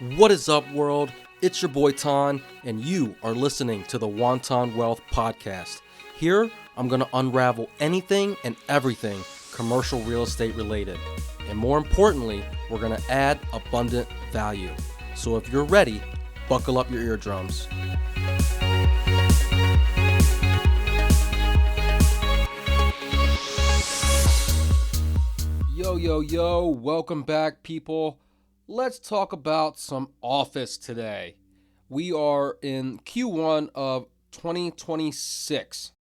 What is up, world? It's your boy Ton, and you are listening to the Wonton Wealth Podcast. Here, I'm going to unravel anything and everything commercial real estate related. And more importantly, we're going to add abundant value. So if you're ready, buckle up your eardrums. Yo, welcome back, people. Let's talk about some office today. We are in Q1 of 2026.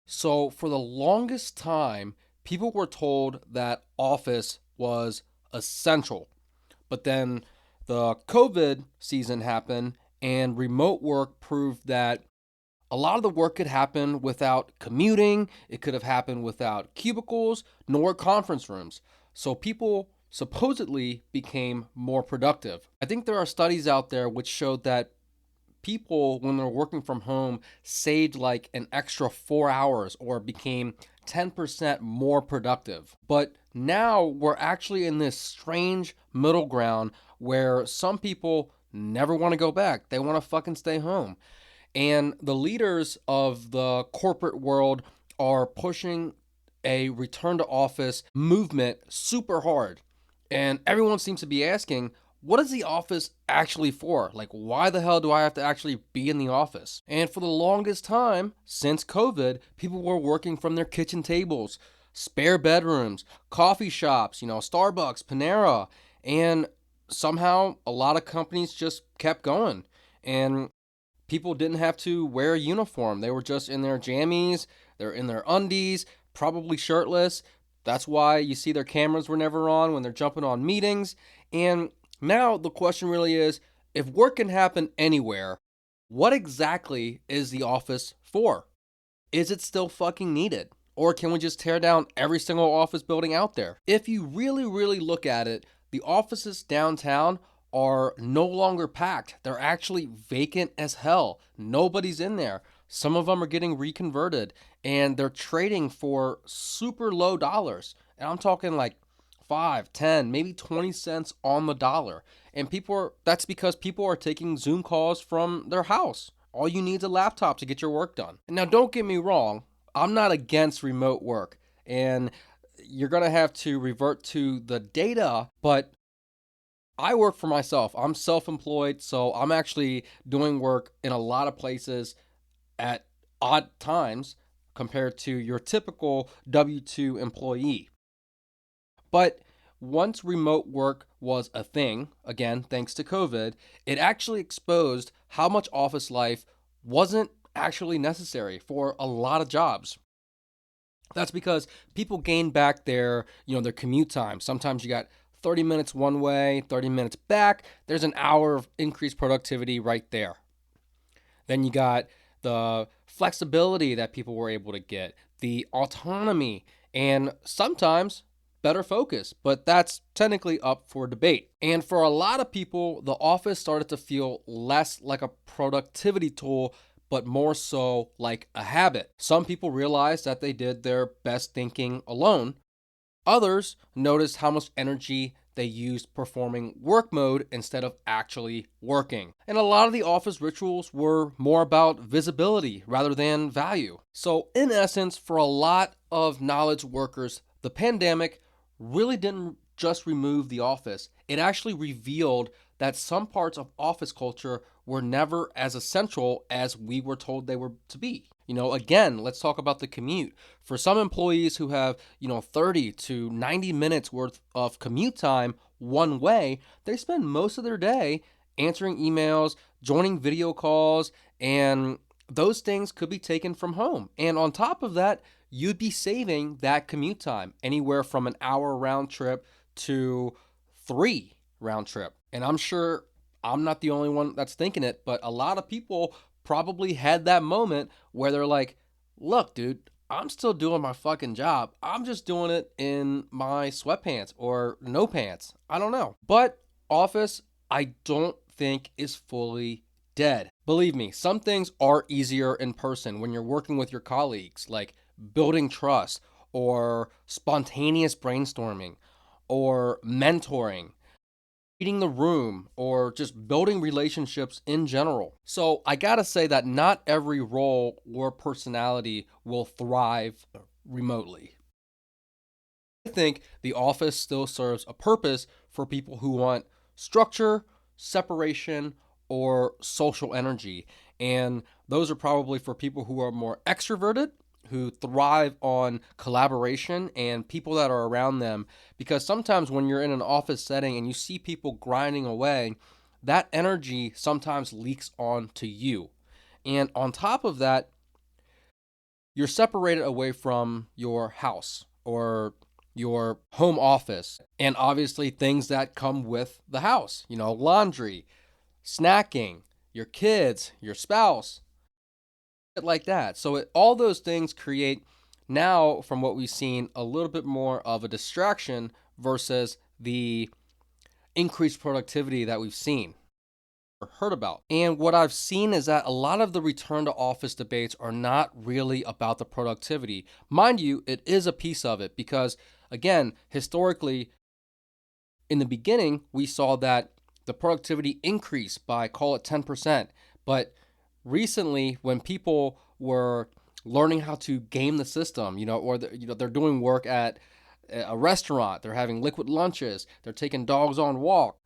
So for the longest time, people were told that office was essential. But then the COVID season happened and remote work proved that a lot of the work could happen without commuting. It could have happened without cubicles nor conference rooms. So people supposedly became more productive. I think there are studies out there which showed that people, when they're working from home, saved like an extra 4 hours or became 10% more productive. But now we're actually in this strange middle ground where some people never want to go back. They want to fucking stay home. And the leaders of the corporate world are pushing a return to office movement super hard. And everyone seems to be asking, what is the office actually for? Like, why the hell do I have to actually be in the office? And for the longest time, since COVID, people were working from their kitchen tables, spare bedrooms, coffee shops, Starbucks, Panera. And somehow a lot of companies just kept going. And people didn't have to wear a uniform. They were just in their jammies, they're in their undies, probably shirtless. That's why you see their cameras were never on when they're jumping on meetings. And now the question really is, if work can happen anywhere, what exactly is the office for? Is it still fucking needed? Or can we just tear down every single office building out there? If you really look at it, the offices downtown are no longer packed. They're actually vacant as hell. Nobody's in there. Some of them are getting reconverted and they're trading for super low dollars. And I'm talking like 5, 10, maybe 20 cents on the dollar. And that's because people are taking Zoom calls from their house. All you need is a laptop to get your work done. Now, don't get me wrong. I'm not against remote work. And you're going to have to revert to the data, but I work for myself. I'm self-employed, so I'm actually doing work in a lot of places at odd times compared to your typical W-2 employee. But once remote work was a thing, again, thanks to COVID, it actually exposed how much office life wasn't actually necessary for a lot of jobs. That's because people gained back their commute time. Sometimes you got 30 minutes one way, 30 minutes back. There's an hour of increased productivity right there. Then you got the flexibility that people were able to get, the autonomy, and sometimes better focus, but that's technically up for debate. And for a lot of people, the office started to feel less like a productivity tool, but more so like a habit. Some people realized that they did their best thinking alone. Others noticed how much energy they used performing work mode instead of actually working. And a lot of the office rituals were more about visibility rather than value. So in essence, for a lot of knowledge workers, the pandemic really didn't just remove the office. It actually revealed that some parts of office culture were never as essential as we were told they were to be. Again, let's talk about the commute. For some employees who have, 30 to 90 minutes worth of commute time one way, they spend most of their day answering emails, joining video calls, and those things could be taken from home. And on top of that, you'd be saving that commute time, anywhere from an hour round trip to 3 round trip. And I'm sure I'm not the only one that's thinking it, but a lot of people probably had that moment where they're like, look, dude, I'm still doing my fucking job. I'm just doing it in my sweatpants or no pants. I don't know. But office, I don't think is fully dead. Believe me, some things are easier in person when you're working with your colleagues, like building trust or spontaneous brainstorming or mentoring. reading the room, or just building relationships in general. So I gotta say that not every role or personality will thrive remotely. I think the office still serves a purpose for people who want structure, separation, or social energy. And those are probably for people who are more extroverted, who thrive on collaboration and people that are around them. Because sometimes when you're in an office setting and you see people grinding away, that energy sometimes leaks on to you. And on top of that, you're separated away from your house or your home office, and obviously things that come with the house, laundry, snacking, your kids, your spouse, like that. So all those things create, now from what we've seen, a little bit more of a distraction versus the increased productivity that we've seen or heard about. And what I've seen is that a lot of the return to office debates are not really about the productivity. Mind you, it is a piece of it because, again, historically, in the beginning, we saw that the productivity increased by, call it 10%. But recently, when people were learning how to game the system, or they're doing work at a restaurant, they're having liquid lunches, they're taking dogs on walks,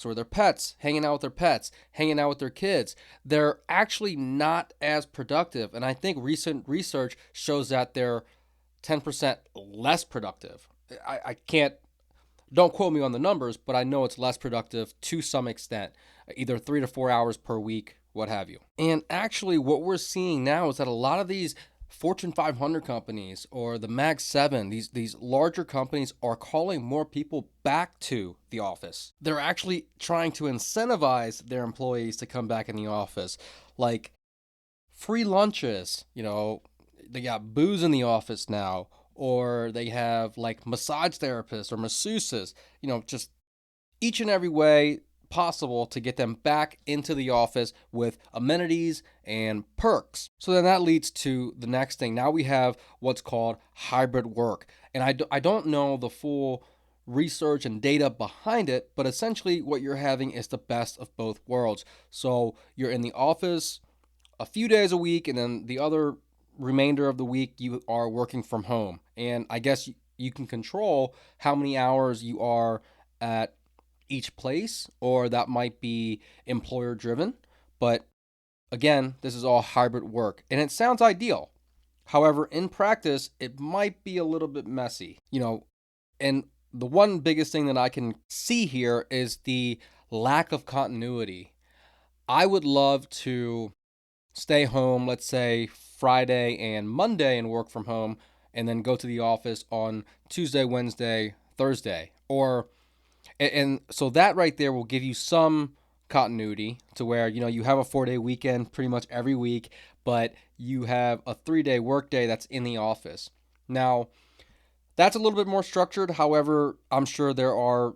or their pets, hanging out with their pets, hanging out with their kids. They're actually not as productive. And I think recent research shows that they're 10% less productive. I can't, don't quote me on the numbers, but I know it's less productive to some extent, either 3 to 4 hours per week, what have you. And actually, what we're seeing now is that a lot of these Fortune 500 companies or the Mag 7, these larger companies are calling more people back to the office. They're actually trying to incentivize their employees to come back in the office, like free lunches, they got booze in the office now, or they have like massage therapists or masseuses, just each and every way possible to get them back into the office with amenities and perks. So then that leads to the next thing. Now we have what's called hybrid work. And I don't know the full research and data behind it, but essentially what you're having is the best of both worlds. So you're in the office a few days a week, and then the other remainder of the week you are working from home. And I guess you can control how many hours you are at each place, or that might be employer driven. But again, this is all hybrid work and it sounds ideal. However, in practice, it might be a little bit messy, and the one biggest thing that I can see here is the lack of continuity. I would love to stay home, let's say Friday and Monday, and work from home, and then go to the office on Tuesday, Wednesday, Thursday. And so that right there will give you some continuity to where, you have a 4-day weekend pretty much every week, but you have a 3-day workday that's in the office. Now, that's a little bit more structured. However, I'm sure there are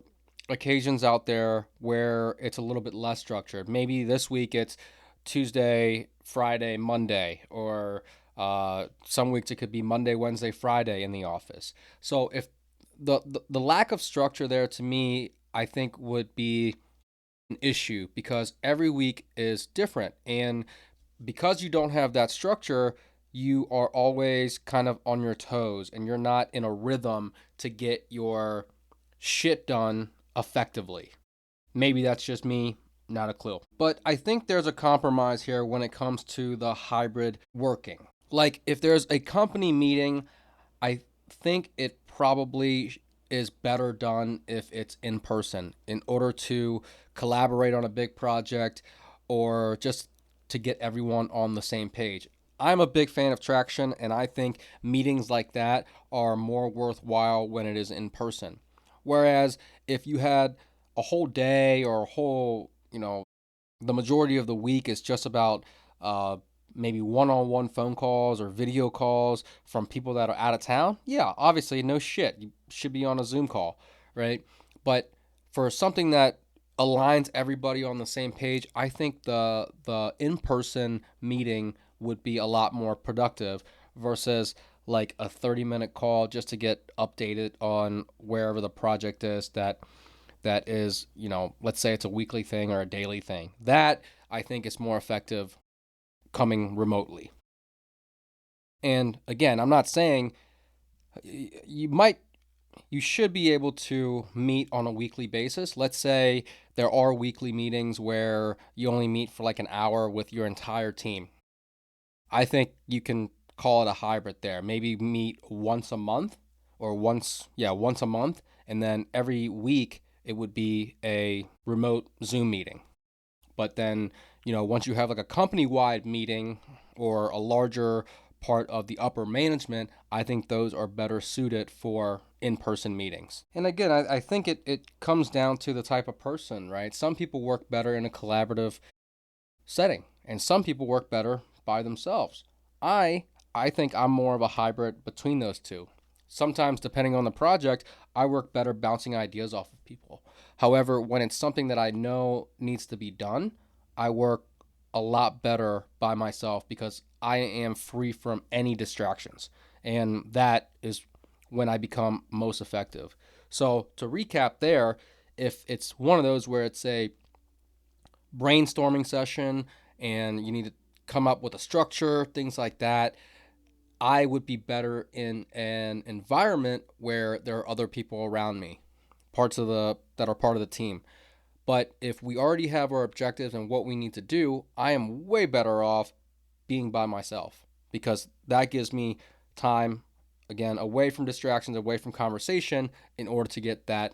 occasions out there where it's a little bit less structured. Maybe this week it's Tuesday, Friday, Monday, or some weeks it could be Monday, Wednesday, Friday in the office. So if the lack of structure there, to me, I think would be an issue because every week is different. And because you don't have that structure, you are always kind of on your toes and you're not in a rhythm to get your shit done effectively. Maybe that's just me, not a clue. But I think there's a compromise here when it comes to the hybrid working. Like if there's a company meeting, I think it probably is better done if it's in person in order to collaborate on a big project or just to get everyone on the same page. I'm a big fan of traction, and I think meetings like that are more worthwhile when it is in person. Whereas if you had a whole day or a whole, the majority of the week is just about maybe one-on-one phone calls or video calls from people that are out of town, yeah, obviously, no shit. You should be on a Zoom call, right? But for something that aligns everybody on the same page, I think the in-person meeting would be a lot more productive versus like a 30-minute call just to get updated on wherever the project is that that is, let's say it's a weekly thing or a daily thing. That I think is more effective coming remotely. And again, I'm not saying you should be able to meet on a weekly basis. Let's say there are weekly meetings where you only meet for like an hour with your entire team. I think you can call it a hybrid there. Maybe meet once a month or once a month. And then every week it would be a remote Zoom meeting. But then, once you have like a company-wide meeting or a larger part of the upper management, I think those are better suited for in-person meetings. And again, I think it comes down to the type of person, right? Some people work better in a collaborative setting, and some people work better by themselves. I think I'm more of a hybrid between those two. Sometimes, depending on the project, I work better bouncing ideas off of people. However, when it's something that I know needs to be done, I work a lot better by myself because I am free from any distractions. And that is when I become most effective. So to recap there, if it's one of those where it's a brainstorming session and you need to come up with a structure, things like that, I would be better in an environment where there are other people around me, that are part of the team. But if we already have our objectives and what we need to do, I am way better off being by myself because that gives me time, again, away from distractions, away from conversation in order to get that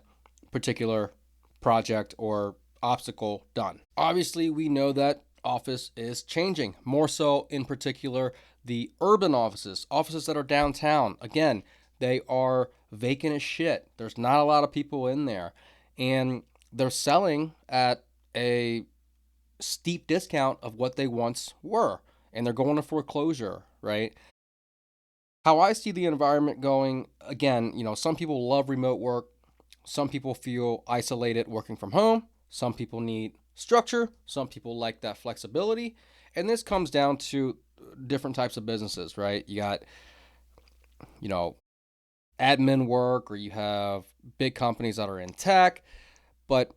particular project or obstacle done. Obviously, we know that office is changing, more so in particular the urban offices that are downtown. Again, they are vacant as shit. There's not a lot of people in there, and they're selling at a steep discount of what they once were, and they're going to foreclosure, right? How I see the environment going, again, some people love remote work. Some people feel isolated working from home. Some people need structure. Some people like that flexibility. And this comes down to different types of businesses, right? You got, admin work, or you have big companies that are in tech. But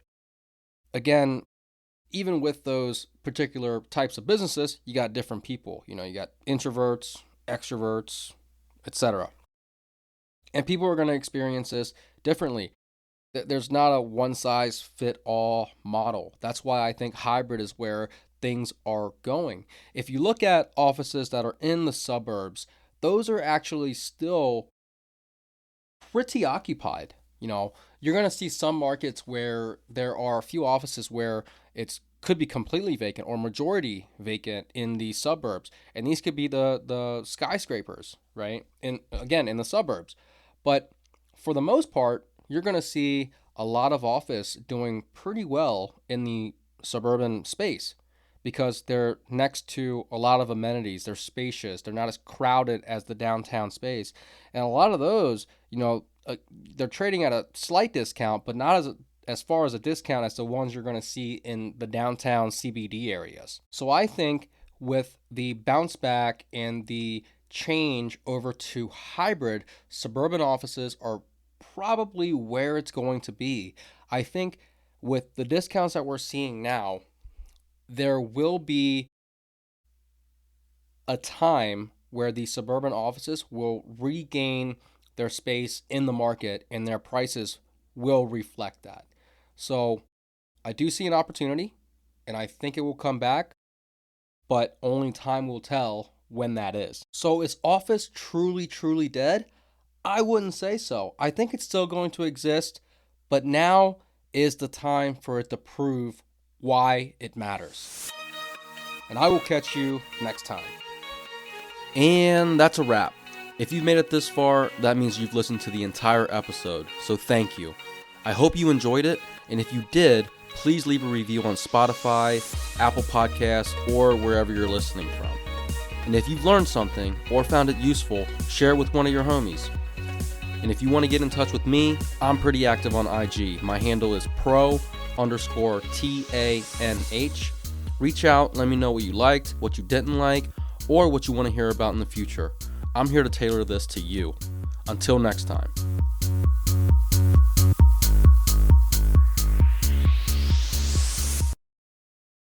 again, even with those particular types of businesses, you got different people. You got introverts, extroverts, etc. And people are going to experience this differently. There's not a one size fit all model. That's why I think hybrid is where things are going. If you look at offices that are in the suburbs, those are actually still pretty occupied. You're going to see some markets where there are a few offices where it could be completely vacant or majority vacant in the suburbs. And these could be the skyscrapers, right? And again, in the suburbs. But for the most part, you're going to see a lot of office doing pretty well in the suburban space because they're next to a lot of amenities. They're spacious. They're not as crowded as the downtown space. And a lot of those, they're trading at a slight discount, but not as far as a discount as the ones you're going to see in the downtown CBD areas. So I think with the bounce back and the change over to hybrid, suburban offices are probably where it's going to be. I think with the discounts that we're seeing now, there will be a time where the suburban offices will regain their space in the market and their prices will reflect that. So I do see an opportunity and I think it will come back, but only time will tell when that is. So is office truly, truly dead? I wouldn't say so. I think it's still going to exist, but now is the time for it to prove why it matters. And I will catch you next time. And that's a wrap. If you've made it this far, that means you've listened to the entire episode, so thank you. I hope you enjoyed it, and if you did, please leave a review on Spotify, Apple Podcasts, or wherever you're listening from. And if you've learned something or found it useful, share it with one of your homies. And if you want to get in touch with me, I'm pretty active on IG. My handle is pro_TANH. Reach out, let me know what you liked, what you didn't like, or what you want to hear about in the future. I'm here to tailor this to you. Until next time.